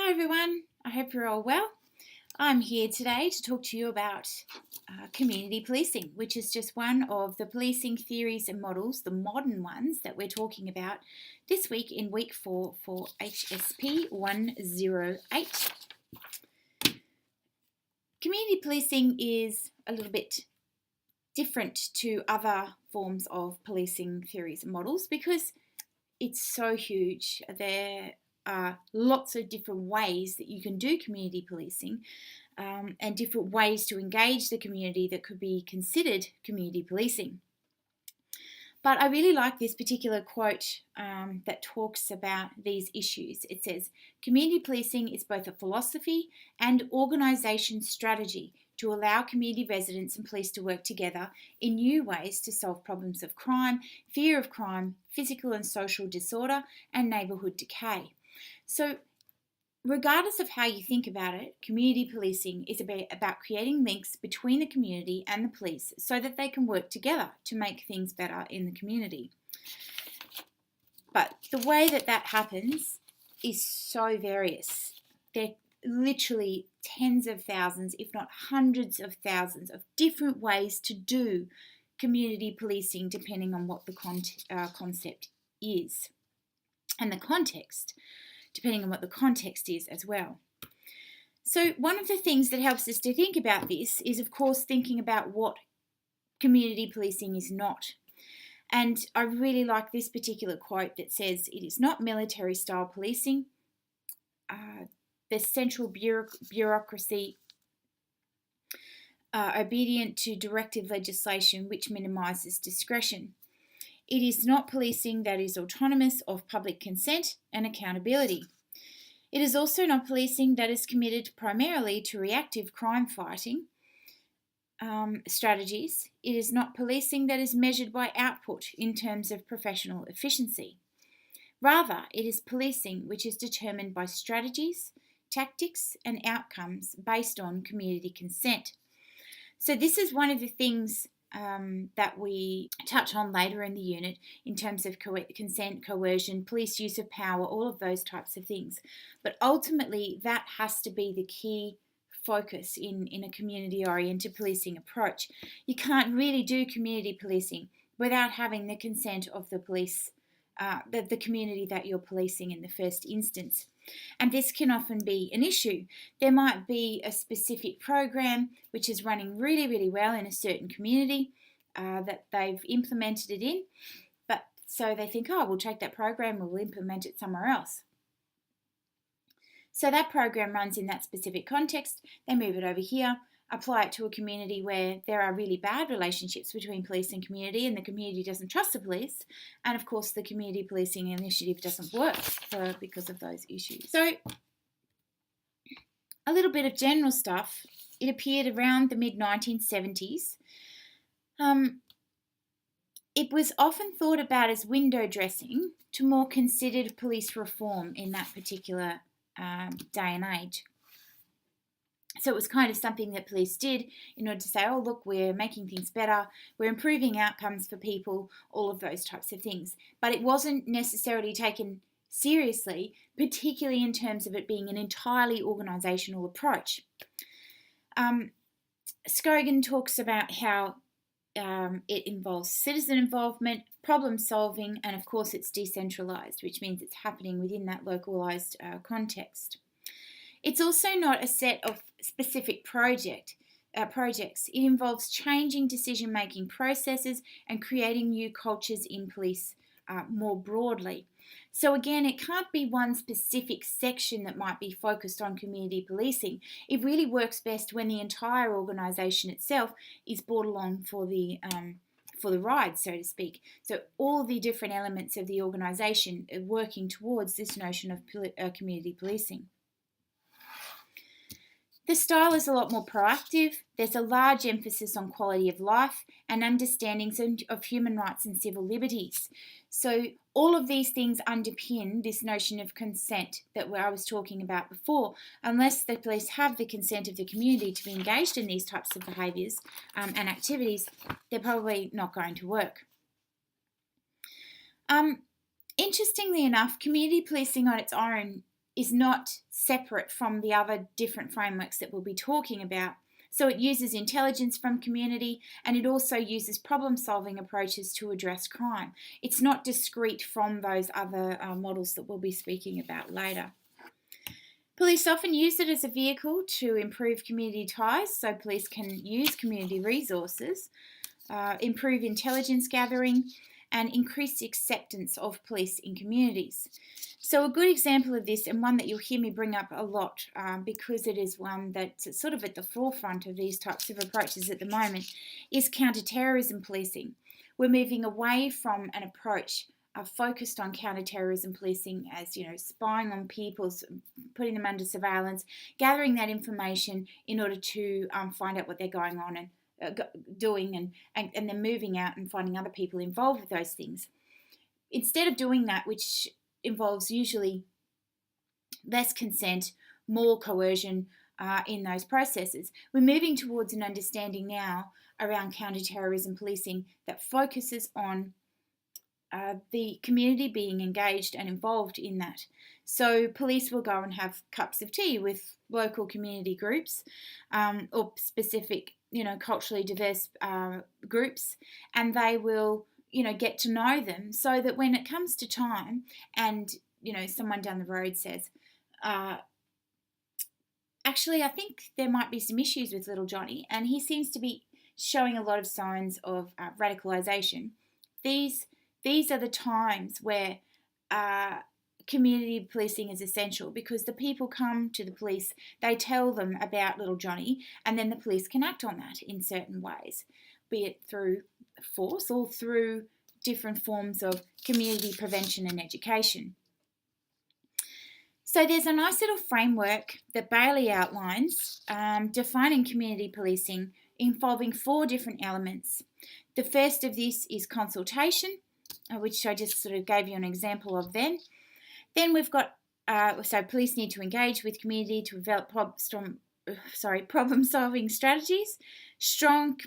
Hi everyone, I hope you're all well. I'm here today to talk to you about community policing, which is just one of the policing theories and models, the modern ones that we're talking about this week in week 4 for HSP108. Community policing is a little bit different to other forms of policing theories and models because it's so huge. There are lots of different ways that you can do community policing and different ways to engage the community that could be considered community policing. But I really like this particular quote that talks about these issues. It says, community policing is both a philosophy and organisation strategy to allow community residents and police to work together in new ways to solve problems of crime, fear of crime, physical and social disorder, and neighbourhood decay. So, regardless of how you think about it, community policing is about creating links between the community and the police so that they can work together to make things better in the community. But the way that happens is so various. There literally tens of thousands, if not hundreds of thousands of different ways to do community policing depending on what the concept is and the context, depending on what the context is as well. So one of the things that helps us to think about this is, of course, thinking about what community policing is not. And I really like this particular quote that says, it is not military-style policing. The central bureaucracy obedient to directive legislation which minimises discretion. It is not policing that is autonomous of public consent and accountability. It is also not policing that is committed primarily to reactive crime fighting strategies. It is not policing that is measured by output in terms of professional efficiency. Rather, it is policing which is determined by strategies, tactics, and outcomes based on community consent. So this is one of the things that we touch on later in the unit in terms of consent, coercion, police use of power, all of those types of things. But ultimately, that has to be the key focus in a community-oriented policing approach. You can't really do community policing without having the consent of the police, the community that you're policing in the first instance. And this can often be an issue. There might be a specific program which is running really, really well in a certain community that they've implemented it in, but so they think, oh, we'll take that program, we'll implement it somewhere else. So that program runs in that specific context, they move it over here, apply it to a community where there are really bad relationships between police and community and the community doesn't trust the police, and of course the community policing initiative doesn't work because of those issues. So a little bit of general stuff. It appeared around the mid-1970s. It was often thought about as window dressing to more considered police reform in that particular day and age. So it was kind of something that police did in order to say, oh, look, we're making things better, we're improving outcomes for people, all of those types of things. But it wasn't necessarily taken seriously, particularly in terms of it being an entirely organisational approach. Scogin talks about how it involves citizen involvement, problem solving, and of course it's decentralised, which means it's happening within that localised context. It's also not a set of specific projects. It involves changing decision-making processes and creating new cultures in police more broadly. So again, it can't be one specific section that might be focused on community policing. It really works best when the entire organisation itself is brought along for the ride, so to speak. So all the different elements of the organisation are working towards this notion of community policing. The style is a lot more proactive. There's a large emphasis on quality of life and understandings of human rights and civil liberties. So all of these things underpin this notion of consent that I was talking about before. Unless the police have the consent of the community to be engaged in these types of behaviours and activities, they're probably not going to work. Interestingly enough, community policing on its own is not separate from the other different frameworks that we'll be talking about. So it uses intelligence from community, and it also uses problem-solving approaches to address crime. It's not discrete from those other models that we'll be speaking about later. Police often use it as a vehicle to improve community ties, so police can use community resources, improve intelligence gathering, and increase acceptance of police in communities. So a good example of this, and one that you'll hear me bring up a lot because it is one that's sort of at the forefront of these types of approaches at the moment, is counter-terrorism policing. We're moving away from an approach focused on counter-terrorism policing as, spying on people, putting them under surveillance, gathering that information in order to find out what they're going on and doing, and then moving out and finding other people involved with those things. Instead of doing that, which involves usually less consent, more coercion in those processes, we're moving towards an understanding now around counter-terrorism policing that focuses on the community being engaged and involved in that. So police will go and have cups of tea with local community groups or specific, culturally diverse groups, and they will, get to know them so that when it comes to time and, someone down the road says, actually, I think there might be some issues with little Johnny, and he seems to be showing a lot of signs of radicalisation. These are the times where community policing is essential, because the people come to the police, they tell them about little Johnny, and then the police can act on that in certain ways, be it through force or through different forms of community prevention and education. So there's a nice little framework that Bailey outlines defining community policing involving 4 different elements. The first of this is consultation, which I just sort of gave you an example of then. Then we've got, so police need to engage with community to develop problem-solving strategies, strong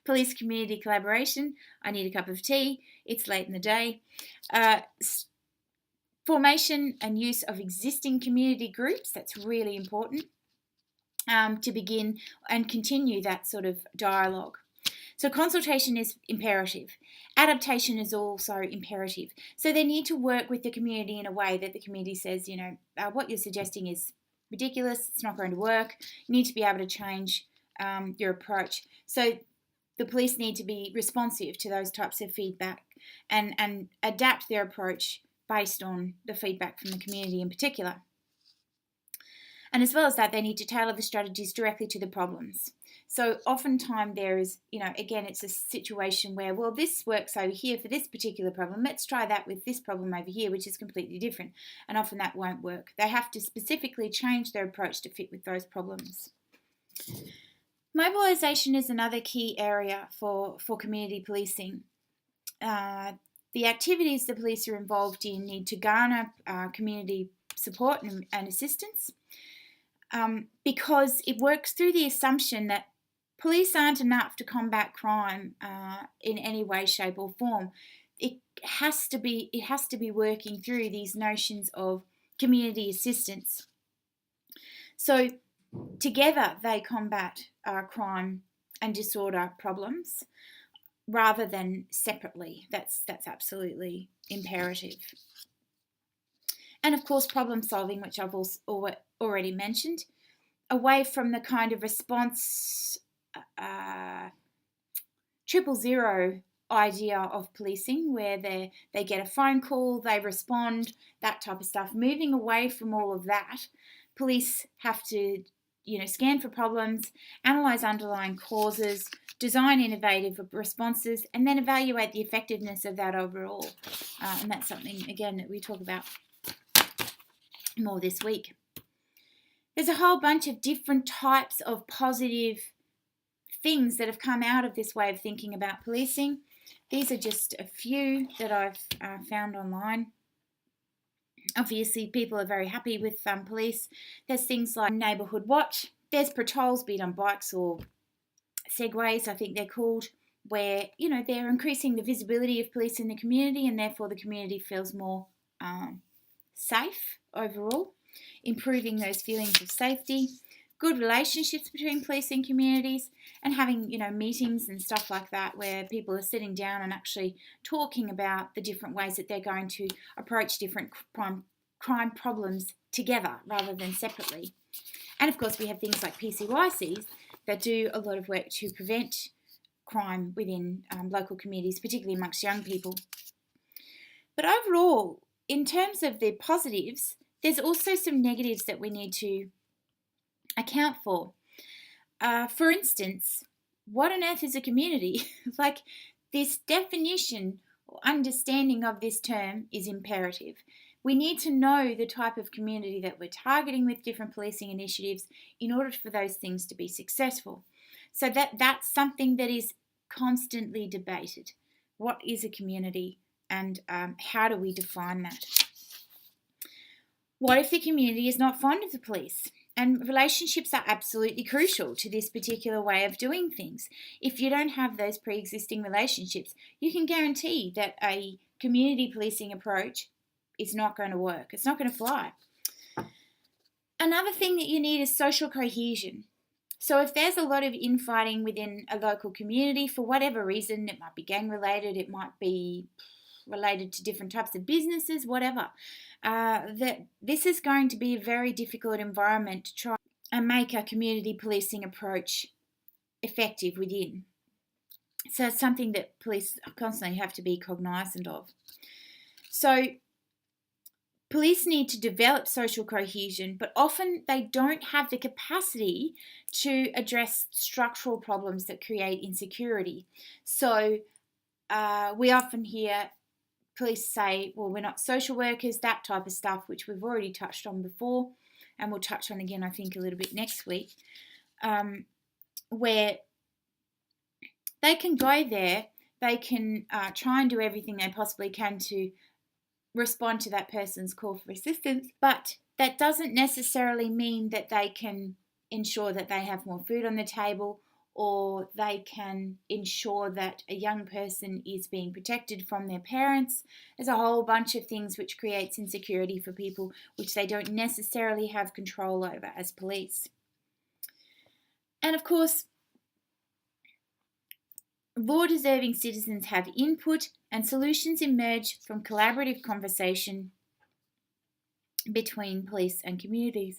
police community collaboration. I need a cup of tea, it's late in the day. Formation and use of existing community groups, that's really important to begin and continue that sort of dialogue. So consultation is imperative. Adaptation is also imperative. So they need to work with the community in a way that the community says, what you're suggesting is ridiculous, it's not going to work. You need to be able to change your approach. So the police need to be responsive to those types of feedback and adapt their approach based on the feedback from the community in particular. And as well as that, they need to tailor the strategies directly to the problems. So oftentimes there is, again, it's a situation where, well, this works over here for this particular problem. Let's try that with this problem over here, which is completely different. And often that won't work. They have to specifically change their approach to fit with those problems. Mobilisation is another key area for community policing. The activities the police are involved in need to garner community support and assistance. Because it works through the assumption that police aren't enough to combat crime in any way, shape or form. It has to be working through these notions of community assistance. So together they combat crime and disorder problems rather than separately. That's absolutely imperative. And of course, problem solving, which I've also already mentioned, away from the kind of response 000 idea of policing where they get a phone call, they respond, that type of stuff. Moving away from all of that, police have to scan for problems, analyse underlying causes, design innovative responses, and then evaluate the effectiveness of that overall. And that's something, again, that we talk about more this week. There's a whole bunch of different types of positive things that have come out of this way of thinking about policing. These are just a few that I've found online. Obviously, people are very happy with police. There's things like neighbourhood watch. There's patrols, be it on bikes or segways, I think they're called, where they're increasing the visibility of police in the community, and therefore the community feels more safe overall, improving those feelings of safety, good relationships between police and communities, and having, meetings and stuff like that where people are sitting down and actually talking about the different ways that they're going to approach different crime problems together rather than separately. And of course, we have things like PCYCs that do a lot of work to prevent crime within local communities, particularly amongst young people. But overall, in terms of the positives, there's also some negatives that we need to account for. For instance, what on earth is a community? Like, this definition or understanding of this term is imperative. We need to know the type of community that we're targeting with different policing initiatives in order for those things to be successful. So that's something that is constantly debated. What is a community, and how do we define that? What if the community is not fond of the police? And relationships are absolutely crucial to this particular way of doing things. If you don't have those pre-existing relationships, you can guarantee that a community policing approach is not going to work. It's not going to fly. Another thing that you need is social cohesion. So if there's a lot of infighting within a local community for whatever reason, it might be gang related, it might be related to different types of businesses, whatever, that this is going to be a very difficult environment to try and make a community policing approach effective within. So it's something that police constantly have to be cognizant of. So police need to develop social cohesion, but often they don't have the capacity to address structural problems that create insecurity. So we often hear police say, well, we're not social workers, that type of stuff, which we've already touched on before, and we'll touch on again, I think, a little bit next week, where they can go there, they can try and do everything they possibly can to respond to that person's call for assistance, but that doesn't necessarily mean that they can ensure that they have more food on the table, or they can ensure that a young person is being protected from their parents. There's a whole bunch of things which creates insecurity for people which they don't necessarily have control over as police. And of course, law-deserving citizens have input, and solutions emerge from collaborative conversation between police and communities.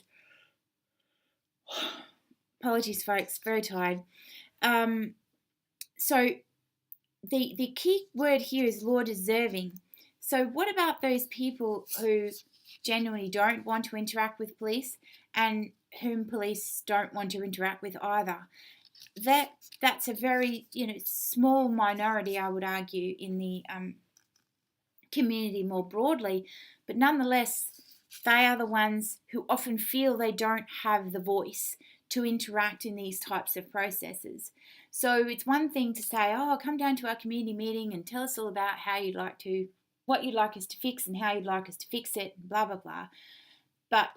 Apologies, folks, very tired. So the key word here is law-deserving. So what about those people who genuinely don't want to interact with police and whom police don't want to interact with either? That's a very small minority, I would argue, in the community more broadly, but nonetheless, they are the ones who often feel they don't have the voice to interact in these types of processes. So it's one thing to say, oh, come down to our community meeting and tell us all about what you'd like us to fix and how you'd like us to fix it, and blah, blah, blah. But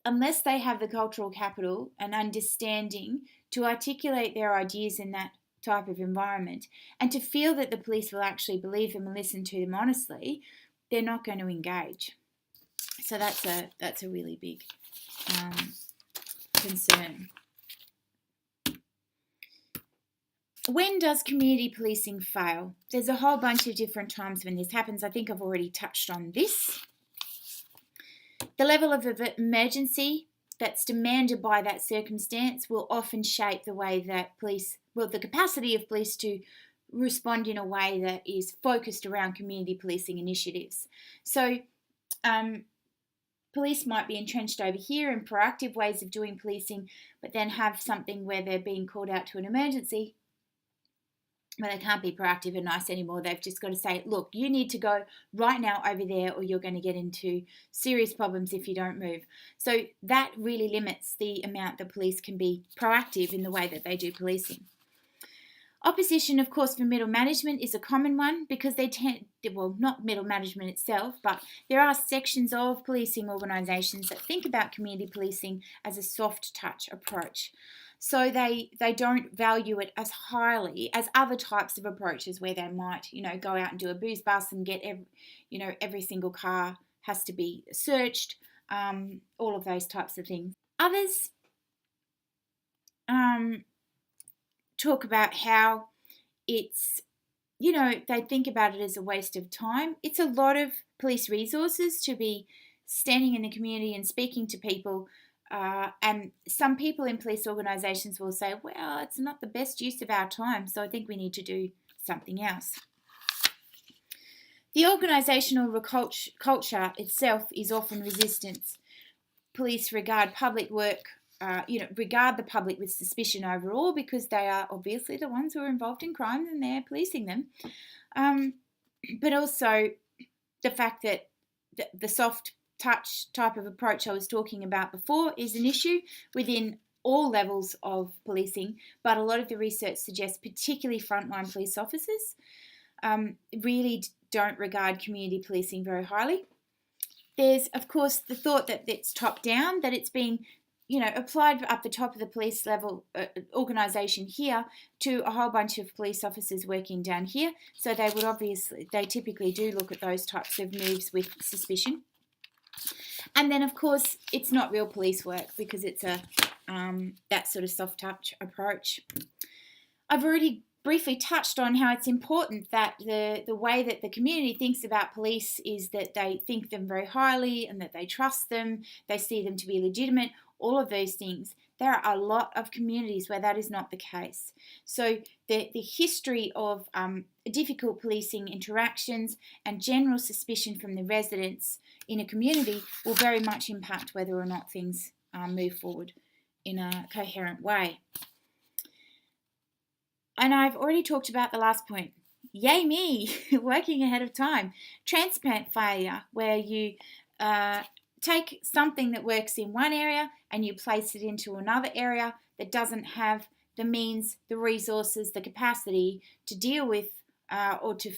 unless they have the cultural capital and understanding to articulate their ideas in that type of environment and to feel that the police will actually believe them and listen to them honestly, they're not going to engage. So that's a really big concern. When does community policing fail? There's a whole bunch of different times when this happens. I think I've already touched on this. The level of emergency that's demanded by that circumstance will often shape the way that the capacity of police to respond in a way that is focused around community policing initiatives. So police might be entrenched over here in proactive ways of doing policing, but then have something where they're being called out to an emergency where they can't be proactive and nice anymore. They've just got to say, look, you need to go right now over there or you're going to get into serious problems if you don't move. So that really limits the amount that police can be proactive in the way that they do policing. Opposition, of course, for middle management is a common one because they not middle management itself, but there are sections of policing organisations that think about community policing as a soft touch approach. So they don't value it as highly as other types of approaches where they might, go out and do a booze bust and get every single car has to be searched, all of those types of things. Others talk about how it's, they think about it as a waste of time. It's a lot of police resources to be standing in the community and speaking to people. And some people in police organisations will say, well, it's not the best use of our time, so I think we need to do something else. The organisational culture itself is often resistance. Police regard public work, regard the public with suspicion overall because they are obviously the ones who are involved in crime and they're policing them. But also the fact that the soft touch type of approach I was talking about before is an issue within all levels of policing, but a lot of the research suggests particularly frontline police officers really don't regard community policing very highly. There's, of course, the thought that it's top down, that it's being, applied up the top of the police level organisation here to a whole bunch of police officers working down here. So they typically do look at those types of moves with suspicion. And then, of course, it's not real police work because it's that sort of soft touch approach. I've already briefly touched on how it's important that the way that the community thinks about police is that they think them very highly and that they trust them, they see them to be legitimate, all of those things. There are a lot of communities where that is not the case. So the history of difficult policing interactions and general suspicion from the residents in a community will very much impact whether or not things move forward in a coherent way. And I've already talked about the last point. Yay me, working ahead of time. Transplant failure, where you take something that works in one area and you place it into another area that doesn't have the means, the resources, the capacity to deal with or to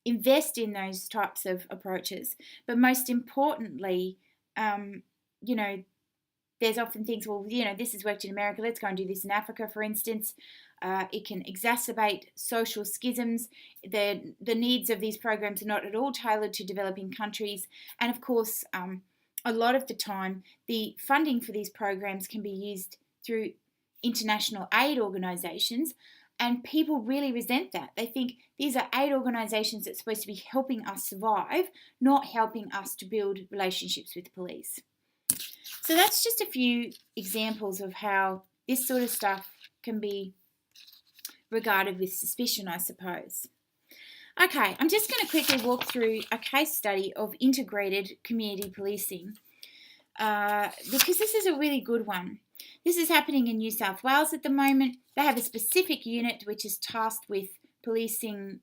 invest in those types of approaches. But most importantly, there's often things, this has worked in America, let's go and do this in Africa, for instance. It can exacerbate social schisms. The needs of these programs are not at all tailored to developing countries. And of course, a lot of the time, the funding for these programs can be used through international aid organisations, and people really resent that. They think these are aid organisations that's supposed to be helping us survive, not helping us to build relationships with police. So that's just a few examples of how this sort of stuff can be regarded with suspicion, I suppose. Okay, I'm just going to quickly walk through a case study of integrated community policing because this is a really good one. This is happening in New South Wales at the moment. They have a specific unit which is tasked with policing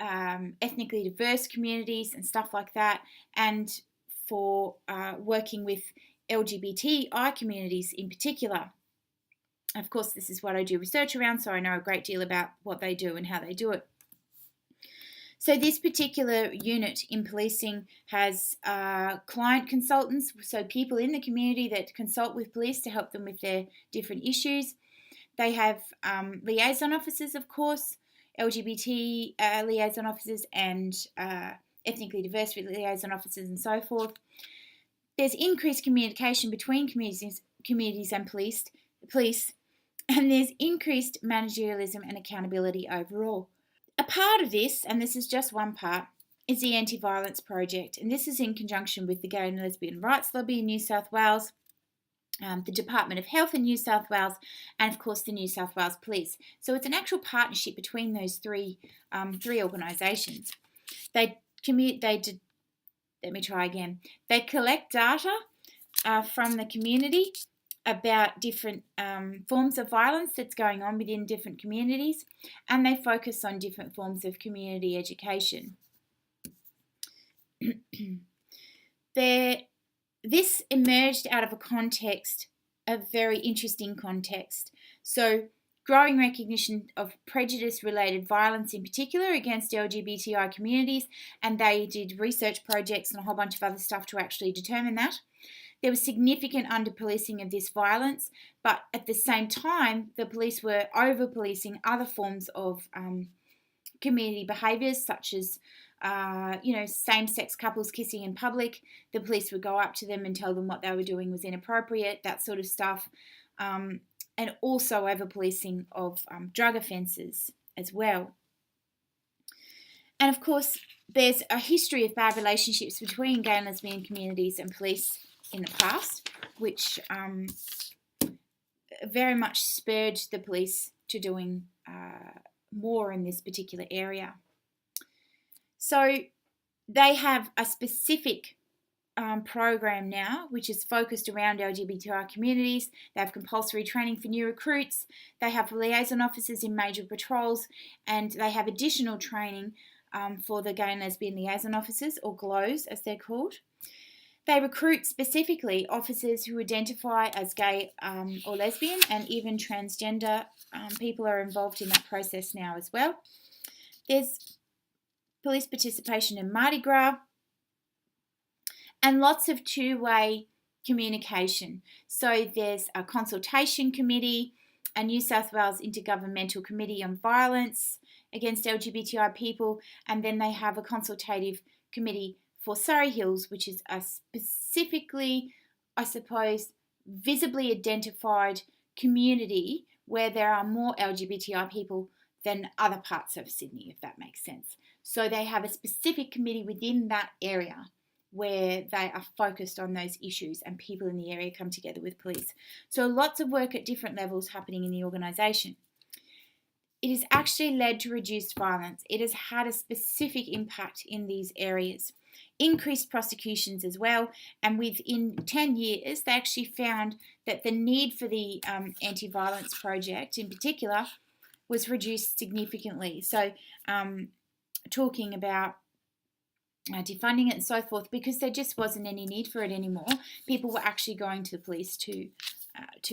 ethnically diverse communities and stuff like that, and for working with LGBTI communities in particular. Of course, this is what I do research around, so I know a great deal about what they do and how they do it. So this particular unit in policing has client consultants, so people in the community that consult with police to help them with their different issues. They have liaison officers, of course, LGBT liaison officers and ethnically diverse liaison officers and so forth. There's increased communication between communities and police, and there's increased managerialism and accountability overall. A part of this, and this is just one part, is the Anti-Violence Project, and this is in conjunction with the Gay and Lesbian Rights Lobby in New South Wales, the Department of Health in New South Wales, and of course the New South Wales Police. So it's an actual partnership between those three organisations. They collect data from the community about different forms of violence that's going on within different communities, and they focus on different forms of community education. This emerged out of a very interesting context. So growing recognition of prejudice-related violence in particular against LGBTI communities, and they did research projects and a whole bunch of other stuff to actually determine that. There was significant under-policing of this violence, but at the same time, the police were over-policing other forms of community behaviours, such as same-sex couples kissing in public. The police would go up to them and tell them what they were doing was inappropriate, that sort of stuff. And also over-policing of drug offences as well. And of course, there's a history of bad relationships between gay and lesbian communities and police in the past, which very much spurred the police to doing more in this particular area. So they have a specific program now, which is focused around LGBTI communities. They have compulsory training for new recruits. They have liaison officers in major patrols, and they have additional training for the gay and lesbian liaison officers, or GLOWs as they're called. They recruit specifically officers who identify as gay or lesbian, and even transgender people are involved in that process now as well. There's police participation in Mardi Gras, and lots of two-way communication. So there's a consultation committee, a New South Wales Intergovernmental Committee on Violence against LGBTI people, and then they have a consultative committee for Surrey Hills, which is a specifically, I suppose, visibly identified community where there are more LGBTI people than other parts of Sydney, if that makes sense. So they have a specific committee within that area where they are focused on those issues, and people in the area come together with police. So lots of work at different levels happening in the organisation. It has actually led to reduced violence. It has had a specific impact in these areas. Increased prosecutions as well, and within 10 years they actually found that the need for the anti-violence project in particular was reduced significantly. So talking about defunding it and so forth, because there just wasn't any need for it anymore. People were actually going to the police to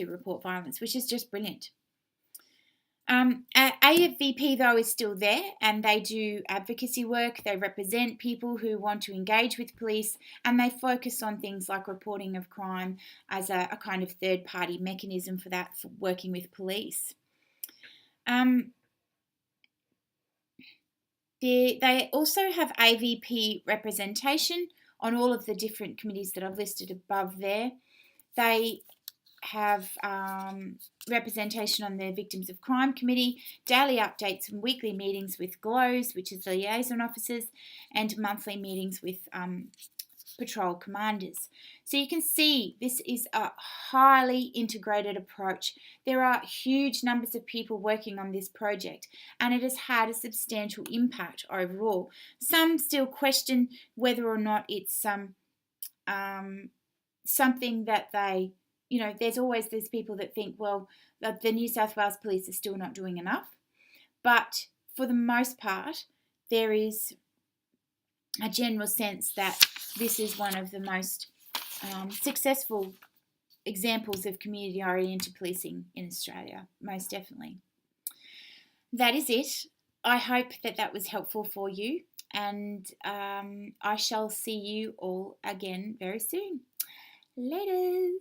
report violence, which is just brilliant. AFVP, though, is still there, and they do advocacy work. They represent people who want to engage with police, and they focus on things like reporting of crime as a kind of third-party mechanism for that, for working with police. They also have AVP representation on all of the different committees that I've listed above there. They have representation on the Victims of Crime Committee, daily updates and weekly meetings with GLOWs, which is the liaison officers, and monthly meetings with patrol commanders. So you can see this is a highly integrated approach. There are huge numbers of people working on this project, and it has had a substantial impact overall. Some still question whether or not it's something that they, there's always these people that think, well, the New South Wales Police are still not doing enough. But for the most part, there is a general sense that this is one of the most successful examples of community-oriented policing in Australia, most definitely. That is it. I hope that was helpful for you, and I shall see you all again very soon. Laters.